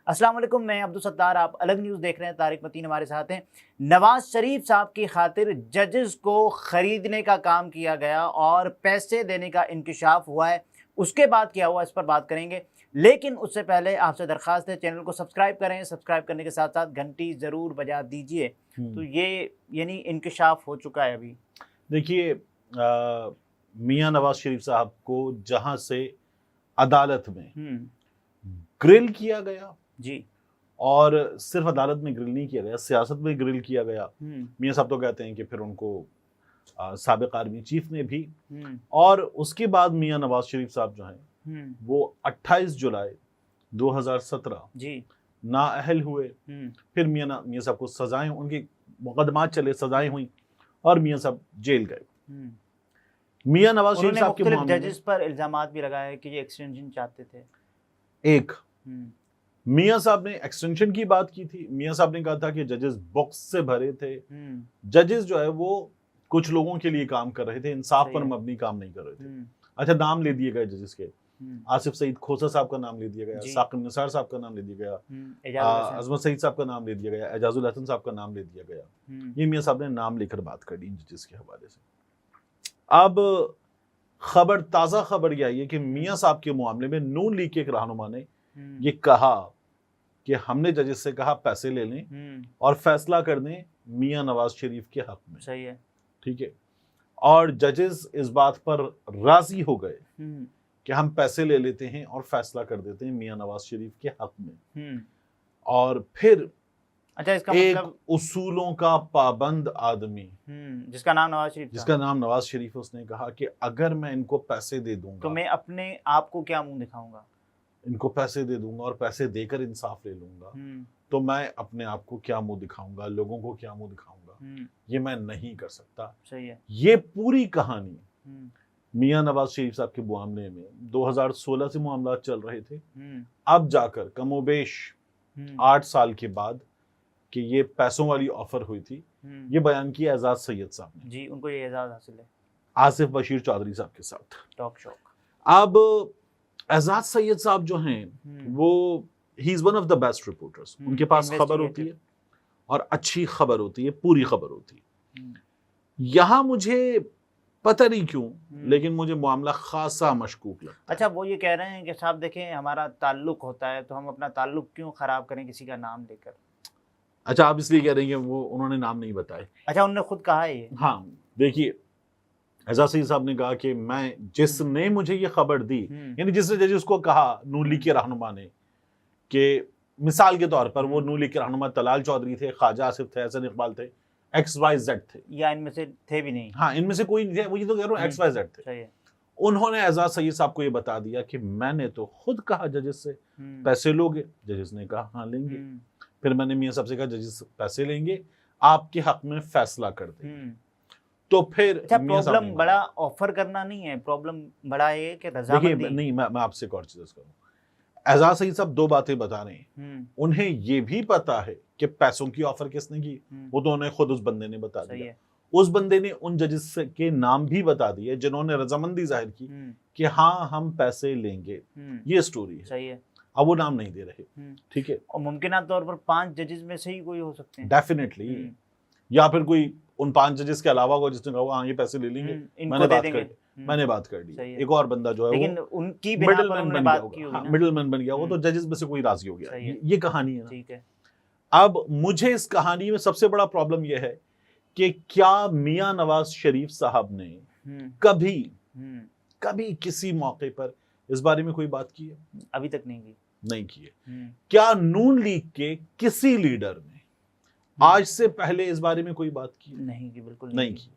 अस्सलाम वालेकुम, मैं अब्दुल सत्तार। आप अलग न्यूज़ देख रहे हैं। तारिक मतीन हमारे साथ हैं। नवाज शरीफ साहब की खातिर जजेस को ख़रीदने का काम किया गया और पैसे देने का इंकशाफ हुआ है। उसके बाद क्या हुआ, इस पर बात करेंगे। लेकिन उससे पहले आपसे दरख्वास्त है, चैनल को सब्सक्राइब करें। सब्सक्राइब करने के साथ साथ घंटी ज़रूर बजा दीजिए। तो ये यानी इंकशाफ हो चुका है अभी। देखिए, मियां नवाज शरीफ साहब को जहां से अदालत में ग्रिल किया गया जी, और सिर्फ अदालत में ग्रिल नहीं किया गया, सियासत में ग्रिल किया गया। मियां साहब तो कहते हैं कि फिर उनको साबिक आर्मी चीफ ने भी, और उसके बाद मियां नवाज शरीफ साहब जो हैं वो 28 जुलाई 2017 जी, नाअहल हुए। फिर मियां साहब को सजाएं, उनके मुकदमात चले, सजाएं हुई और मियां साहब जेल गए। मियां नवाज शरीफ साहब के मामले जजेस पर इल्जामात भी लगाए कि ये एक्सटेंशन चाहते थे। एक मियां साहब ने एक्सटेंशन की बात की थी। मियां साहब ने कहा था कि जजेस बॉक्स से भरे थे। जजेस जो है वो कुछ लोगों के लिए काम कर रहे थे, इंसाफ पर मबनी काम नहीं कर रहे थे। अच्छा, नाम ले दिए गए जजेस के। आसिफ सईद खोसा साहब का नाम ले दिया गया, साकिब निसार साहब का नाम ले दिया गया, अजमत सईद साहब का नाम ले दिया गया, एजाजुल हसन साहब का नाम ले दिया गया। ये मियां साहब ने नाम लेकर बात कर दी इन जजेस के हवाले से। अब खबर, ताजा खबर यह आई है कि मियां साहब के मामले में नून लीग के एक रहनुमा ने ये कहा कि हमने जजेस से कहा पैसे ले लें और फैसला कर दें मियां नवाज शरीफ के हक में। सही है, ठीक है। और जजेस इस बात पर राजी हो गए कि हम पैसे ले लेते हैं और फैसला कर देते हैं मियां नवाज शरीफ के हक में। और फिर अच्छा, इसका एक मतलब उसूलों का पाबंद आदमी जिसका नाम नवाज शरीफ है, उसने कहा कि अगर मैं इनको पैसे दे दूंगा तो मैं अपने आप को क्या मुंह दिखाऊंगा, इनको पैसे दे दूंगा और पैसे देकर इंसाफ ले लूंगा, तो मैं अपने आप को क्या मुंह दिखाऊंगा, लोगों को क्या मुंह दिखाऊंगा, ये मैं नहीं कर सकता। सही है। ये पूरी कहानी मियां नवाज शरीफ साहब के मामले में 2016 से मामला चल रहे थे। अब जाकर कमोबेश 8 साल के बाद कि ये पैसों वाली ऑफर हुई थी, ये बयान किया एजाज सैयद साहब ने। जी, उनको ये एजाज हासिल है आसिफ बशीर चौधरी साहब के साथ टॉक शो। अब एजाज सैयद साहब जो हैं वो he is one of the best reporters. उनके पास खबर होती है और अच्छी खबर होती है, पूरी खबर होती है। यहां मुझे पता नहीं क्यों, लेकिन मुझे मामला खासा मशकूक लगता है। अच्छा, वो ये कह रहे हैं कि साहब देखें, हमारा ताल्लुक होता है तो हम अपना ताल्लुक क्यों खराब करें किसी का नाम लेकर। अच्छा, आप इसलिए कह रहे हैं कि वो उन्होंने नाम नहीं बताए। अच्छा, उन्होंने खुद कहा है ये। हाँ, देखिए, एजाज सईद साहब ने कहा कि मैं, जिसने मुझे ये खबर दी, यानी जिसने जजेस को कहा, नून लीग के रहनुमा ने, कि मिसाल के तौर पर वो नून लीग के रहनुमा तलाल चौधरी थे, ख्वाजा आसिफ थे, हसन इकबाल थे, XYZ थे, या इनमें से थे भी नहीं। हाँ, इनमें से कोई नहीं थे, वो ये तो कह रहा हूँ XYZ थे। सही है। उन्होंने एजाज सईद साहब को ये बता दिया कि मैंने तो खुद कहा जजेस से पैसे लोगे, जजेस ने कहा हाँ लेंगे। फिर मैंने मियां साहब से कहा जजेस पैसे लेंगे, आपके हक में फैसला कर देंगे। तो फिर अच्छा, प्रॉब्लम बड़ा ऑफर करना नहीं है, प्रॉब्लम बड़ा है कि रजामंदी। नहीं, मैं आपसे एक और चीज करूं। एजाज सईद साहब 2 बातें बता रहे हैं। उन्हें ये भी पता है कि पैसों की ऑफर किसने की, वो तो उन्हें खुद उस बंदे ने बता दिया। उस बंदे ने उन जजेस के नाम भी बता दिए जिन्होंने रजामंदी जाहिर की कि हाँ हम पैसे लेंगे। ये स्टोरी है। सही है। अब वो नाम नहीं दे रहे। ठीक है, और मुमकिन तौर पर 5 जजेस में से ही कोई हो सकते हैं डेफिनेटली, या फिर कोई उन 5 जजेस के अलावा को जिसने कहा हाँ ये पैसे ले लेंगे, मैंने बात कर ली। एक और बंदा जो है लेकिन उनकी मिडलमैन बन गया, वो तो जजेस में से कोई राजी हो गया। ये कहानी है। ठीक है। अब मुझे इस कहानी में सबसे बड़ा प्रॉब्लम यह है कि क्या मियां नवाज शरीफ साहब ने कभी किसी मौके पर इस बारे में कोई बात की है? अभी तक नहीं की है। क्या नून लीग के किसी लीडर ने आज से पहले इस बारे में कोई बात की? नहीं की, बिल्कुल नहीं की।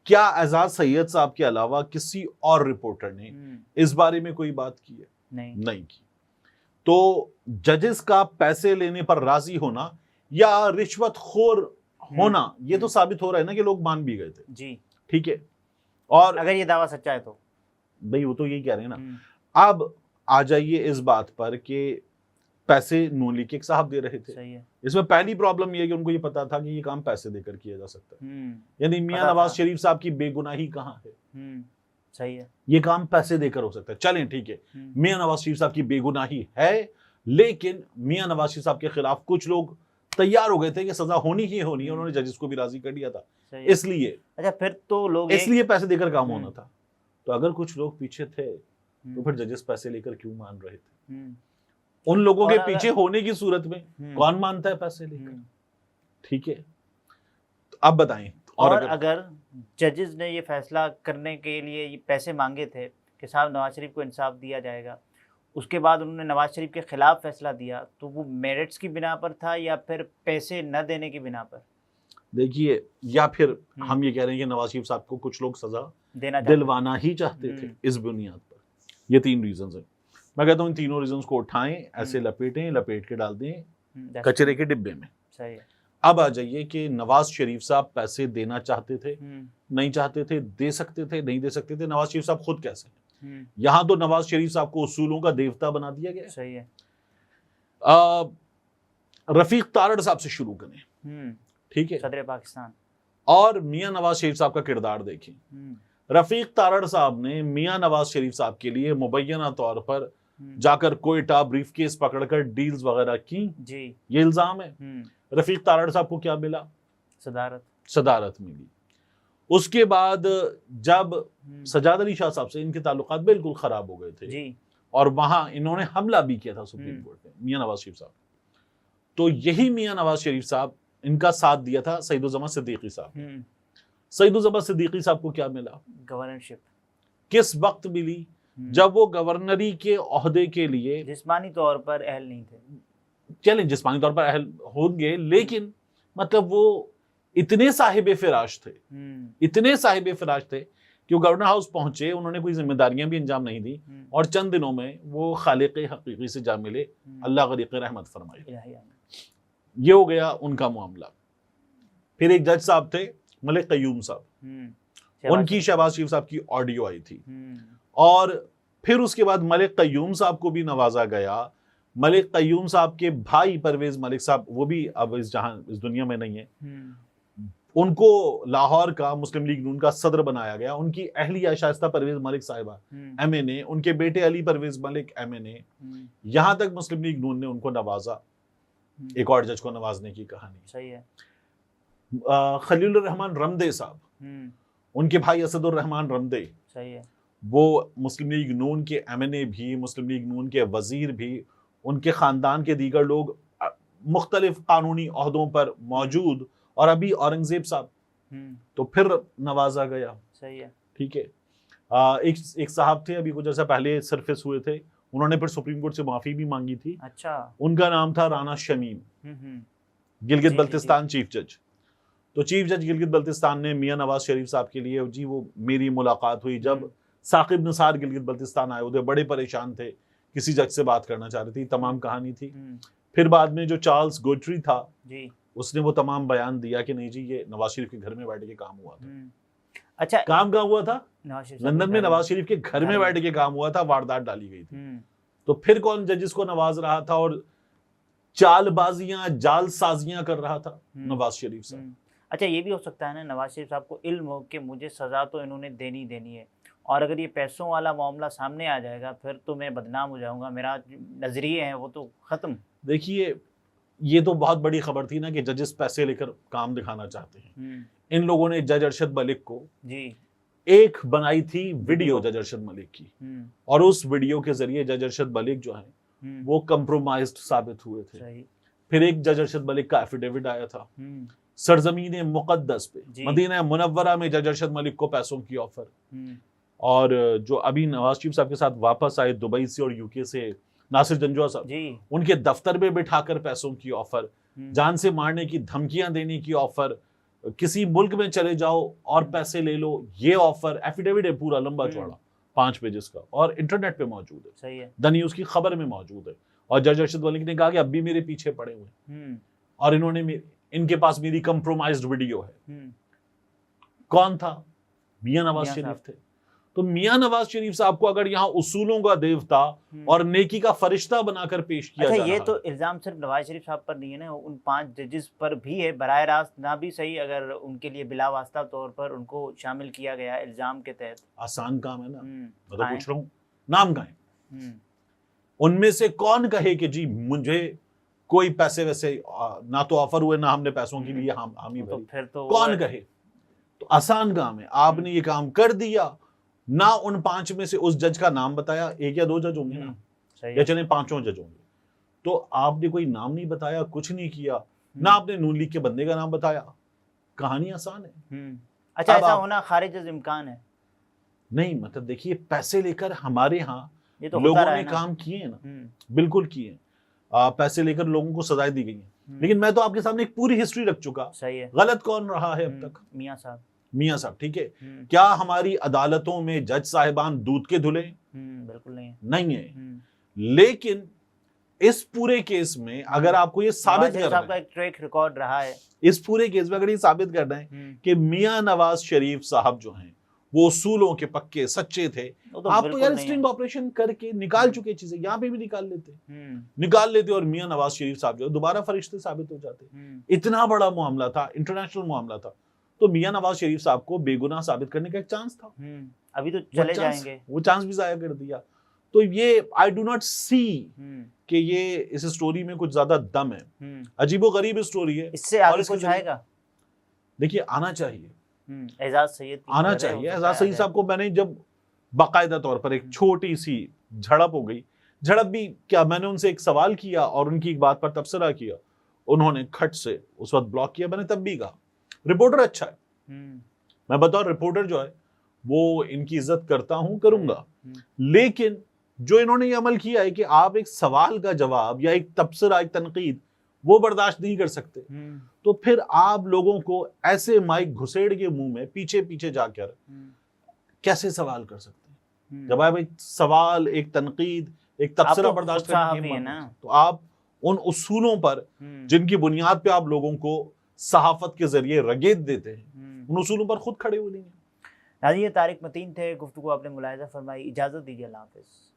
क्या एजाज सैयद साहब के अलावा किसी और रिपोर्टर ने इस बारे में कोई बात की है? नहीं की। तो जजेस का पैसे लेने पर राजी होना या रिश्वतखोर होना, ये तो साबित हो रहा है ना कि लोग मान भी गए थे। जी, ठीक है। और अगर ये दावा सच्चा है तो भाई वो तो यही कह रहे हैं ना। अब आ जाइए इस बात पर कि पैसे नून लीग के साहब दे रहे थे। सही है। इसमें पहली प्रॉब्लम ये है कि उनको ये पता था कि ये काम पैसे देकर किया जा सकता है। यानी मियां नवाज शरीफ साहब की बेगुनाही कहाँ है? सही है। ये काम पैसे देकर हो सकता है। चलें ठीक है, मियां नवाज शरीफ साहब की बेगुनाही है, लेकिन मियां नवाज शरीफ साहब के खिलाफ कुछ लोग तैयार हो गए थे कि सजा होनी ही होनी है, उन्होंने जजेस को भी राजी कर दिया था। इसलिए अच्छा, फिर तो लोग इसलिए पैसे देकर काम होना था। तो अगर कुछ लोग पीछे थे तो फिर जजेस पैसे लेकर क्यों मान रहे थे? उन लोगों के पीछे होने की सूरत में कौन मानता है पैसे लेकर? ठीक है, तो अब बताएं। और अगर जजेस ने ये फैसला करने के लिए ये पैसे मांगे थे कि साहब नवाज शरीफ को इंसाफ दिया जाएगा, उसके बाद उन्होंने नवाज शरीफ के खिलाफ फैसला दिया, तो वो मेरिट्स की बिना पर था या फिर पैसे न देने की बिना पर? देखिए, या फिर हम ये कह रहे हैं कि नवाज शरीफ साहब को कुछ लोग सजा दिलवाना ही चाहते थे इस बुनियाद पर। ये 3 रीजंस हैं। मैं कहता हूँ इन तीनों रीजंस को उठाएं, ऐसे लपेट के डाल दें कचरे के डिब्बे में। सही है। अब आ जाइए कि नवाज शरीफ साहब पैसे देना चाहते थे, नहीं चाहते थे, दे सकते थे, नहीं दे सकते थे, नवाज शरीफ साहब खुद कैसे? यहां तो नवाज शरीफ साहब को उसूलों का देवता बना दिया गया। सही है। रफीक तारड़ साहब से शुरू करें, ठीक है, सदर पाकिस्तान, और मियां नवाज शरीफ साहब का किरदार देखें। रफीक तारड़ साहब ने मियां नवाज शरीफ साहब के लिए मुबैना तौर पर जाकर कोयटा ब्रीफकेस पकड़कर डील्स वगैरह की जी, ये इल्जाम है। रफीक तारड़ साहब को क्या मिला? सदारत मिली। उसके बाद जब सजाद अली शाह साहब से इनके ताल्लुकात बिल्कुल खराब हो गए थे जी, और वहां इन्होंने हमला भी किया था सुप्रीम कोर्ट में मियां नवाज शरीफ साहब, तो यही मियां नवाज शरीफ साहब इनका साथ दिया था सईदुज़्ज़मान सिद्दीकी साहब। सईदुज़्ज़मान सिद्दीकी साहब को क्या मिला? गवर्नरशिप। किस वक्त मिली? जब वो गवर्नरी के ओहदे के लिए जिस्मानी तौर पर अहल नहीं थे। चलें, जिस्मानी तौर पर अहल होंगे, लेकिन मतलब वो इतने साहिब फिराश थे, इतने साहिब फिराश थे कि वो गवर्नर हाउस पहुंचे, उन्होंने कोई जिम्मेदारियां भी अंजाम नहीं दी और चंद दिनों में वो खालिक हकीकी से जा मिले, अल्लाह गरीक़ रहमत फरमाए। ये हो गया उनका मामला। फिर एक जज साहब थे मलिक क़य्यूम साहब, उनकी शहबाज शरीफ साहब की ऑडियो आई थी, और फिर उसके बाद मलिक क़य्यूम साहब को भी नवाजा गया। मलिक क़य्यूम साहब के भाई परवेज मलिक साहब, वो भी अब इस दुनिया में नहीं है, उनको लाहौर का मुस्लिम लीग नून का सदर बनाया गया। उनकी अहलिया शाइस्ता परवेज मलिक साहिबा MNA, उनके बेटे अली परवेज मलिक MNA, यहां तक मुस्लिम लीग नून ने उनको नवाजा। एक और जज को नवाजने की कहानी। सही है। खलीलुर रहमान रमदे साहब, उनके भाई असदुर रहमान रमदे, सही है, वो मुस्लिम लीग नून के MNA भी, मुस्लिम लीग नून के वजीर भी, उनके खानदान के दीगर लोग मुख्तलिफ कानूनी ओहदों पर मौजूद, और अभी औरंगजेब साहब, तो फिर नवाजा गया। सही है, ठीक है। एक साहब थे अभी कुछ अर्सा पहले सरफेस हुए थे, उन्होंने फिर सुप्रीम कोर्ट से माफी भी मांगी थी। अच्छा। उनका नाम था राना शमीम, गिलगित बल्तिस्तान चीफ जज। तो चीफ जज गिलगित बल्तिस्तान ने मियां नवाज शरीफ साहब के लिए, जी वो मेरी मुलाकात हुई जब साकिब निसार गिलगित बल्तिस्तान आए हुए, बड़े परेशान थे, किसी जज से बात करना चाह रहे थे, तमाम कहानी थी। फिर बाद में जो चार्ल्स गोट्री था जी, उसने वो तमाम बयान दिया कि नहीं जी ये नवाज शरीफ के घर में बैठ के काम हुआ था। अच्छा, काम कहाँ हुआ था? लंदन में नवाज शरीफ के घर में बैठ के काम हुआ था, वारदात डाली गई थी। तो फिर कौन जजेस को नवाज रहा था और चालबाजियां जालसाजियां कर रहा था? नवाज शरीफ साहब। अच्छा, ये भी हो सकता है ना नवाज शरीफ साहब को इल्म हो कि मुझे सजा तो इन्होंने देनी है, और अगर ये पैसों वाला मामला सामने आ जाएगा फिर तो मैं बदनाम हो जाऊंगा, मेरा नजरिए हैं वो तो खत्म। देखिए, ये तो बहुत बड़ी खबर थी ना कि जजेस पैसे लेकर काम दिखाना चाहते हैं। इन लोगों ने जज अरशद मलिक को जी एक बनाई थी वीडियो जज अरशद मलिक की, और उस वीडियो के जरिए जज अरशद मलिक जो है वो कंप्रोमाइज्ड साबित हुए थे। फिर एक जज अरशद मलिक का एफिडेविट आया था, सरजमीन मुकद्दस पे मदीना मुनव्वरा में जज अरशद मलिक को पैसों की ऑफर, और जो अभी नवाज शरीफ साहब के साथ वापस आए दुबई से और UK से नासिर जंजुआ साहब, उनके दफ्तर में बिठाकर पैसों की ऑफर, जान से मारने की धमकियां देने की ऑफर, किसी मुल्क में चले जाओ और पैसे ले लो, ये ऑफर। एफिडेविट है पूरा लंबा चौड़ा 5 पेजेस का, और इंटरनेट पे मौजूद है। सही है, द न्यूज़ की खबर में मौजूद है। और जज अरशद मलिक ने कहा कि अब भी मेरे पीछे पड़े हुए, और इन्होंने इनके पास मेरी कंप्रोमाइज्ड वीडियो है। कौन था? मियां नवाज शरीफ थे। तो मियां नवाज शरीफ साहब को अगर यहाँ उसूलों का देवता और नेकी का फरिश्ता बनाकर पेश किया जा रहा है। ये तो इल्जाम सिर्फ नवाज शरीफ साहब पर नहीं है ना, उन 5 जजेस पर भी है, बराह रास्त ना भी सही, अगर उनके लिए बिला वास्ता तौर पर उनको शामिल किया गया इल्जाम के तहत। आसान काम है ना, मतलब पूछ रहा हूँ, नाम का है। उनमें से कौन कहे कि जी मुझे कोई पैसे वैसे ना तो ऑफर हुए ना हमने पैसों के लिए हामी तो भरी, फिर तो कौन कहे? तो आसान काम है, आपने ये काम कर दिया ना। उन 5 में से उस जज का नाम बताया, 1 या 2 जज होंगे ना, सही या है। चले 5 जज होंगे, तो आपने कोई नाम नहीं बताया, कुछ नहीं किया ना, आपने नून लीग के बंदे का नाम बताया, कहानी आसान है। अच्छा, अब ऐसा आप- होना खारिज अज़ इम्कान है? नहीं, मतलब देखिए, पैसे लेकर हमारे यहाँ ये तो होता लोगों रहा ने है ना। काम किए हैं ना, बिल्कुल किए हैं। पैसे लेकर लोगों को सजाएं दी गई हैं, लेकिन मैं तो आपके सामने एक पूरी हिस्ट्री रख चुका। सही है। गलत कौन रहा है अब तक? मियां साहब। मियां साहब, ठीक है। क्या हमारी अदालतों में जज साहिबान दूध के धुले? बिल्कुल नहीं है। नहीं है। लेकिन इस पूरे केस में अगर आपको ये साबित नवाज शरीफ करना साहब का है, एक ट्रैक रिकॉर्ड रहा है, इस पूरे केस में अगर ये साबित करना है कि मियां नवाज शरीफ साहब जो हैं वो उसूलों के पक्के सच्चे थे, वो तो आप तो बिल्कुल यार नहीं है। स्टिंग ऑपरेशन करके निकाल चुके चीजें, यहाँ पे भी निकाल लेते और मियां नवाज शरीफ साहब जो दोबारा फरिश्ते साबित हो जाते। इतना बड़ा मामला था, इंटरनेशनल मामला था, तो मियां नवाज शरीफ साहब को बेगुनाह साबित करने का एक चांस था। अभी तो चले जाएंगे, वो चांस भी जाया कर दिया। तो ये आई डू नॉट सी कि ये इस स्टोरी में कुछ ज्यादा दम है। अजीबोगरीब स्टोरी है। इससे आगे कुछ आएगा? देखिए, आना चाहिए, एजाज सैयद आना चाहिए। एजाज सईद साहब को मैंने जब बाकायदा तौर पर एक छोटी सी झड़प हो गई, झड़प भी क्या, मैंने उनसे एक सवाल किया और उनकी एक बात पर तबसरा किया, उन्होंने खट से उस वक्त ब्लॉक किया। मैंने तब भी कहा रिपोर्टर अच्छा है, मैं बतौर रिपोर्टर जो है वो इनकी इज्जत करता हूं, करूंगा, लेकिन जो इन्होंने ये अमल किया है कि आप एक सवाल का जवाब या एक तबसरा, एक तनकीद वो बर्दाश्त नहीं कर सकते, तो फिर आप लोगों को ऐसे माइक घुसेड़ के मुंह में पीछे पीछे जाकर कैसे सवाल कर सकते हैं? जब आप एक सवाल, एक तनकीद, एक तबसरा बर्दाश्त करके ना, तो आप उन उसूलों पर जिनकी बुनियाद पे आप लोगों को सहाफत के जरिए रगेद देते हैं, उन उसूलों पर खुद खड़े हो नहीं है। नाज़रीन, ये तारिक मतीन थे, गुफ्तगू आपने मुलाहिज़ा फरमाई। इजाज़त दीजिए, अल्लाह हाफ़िज़।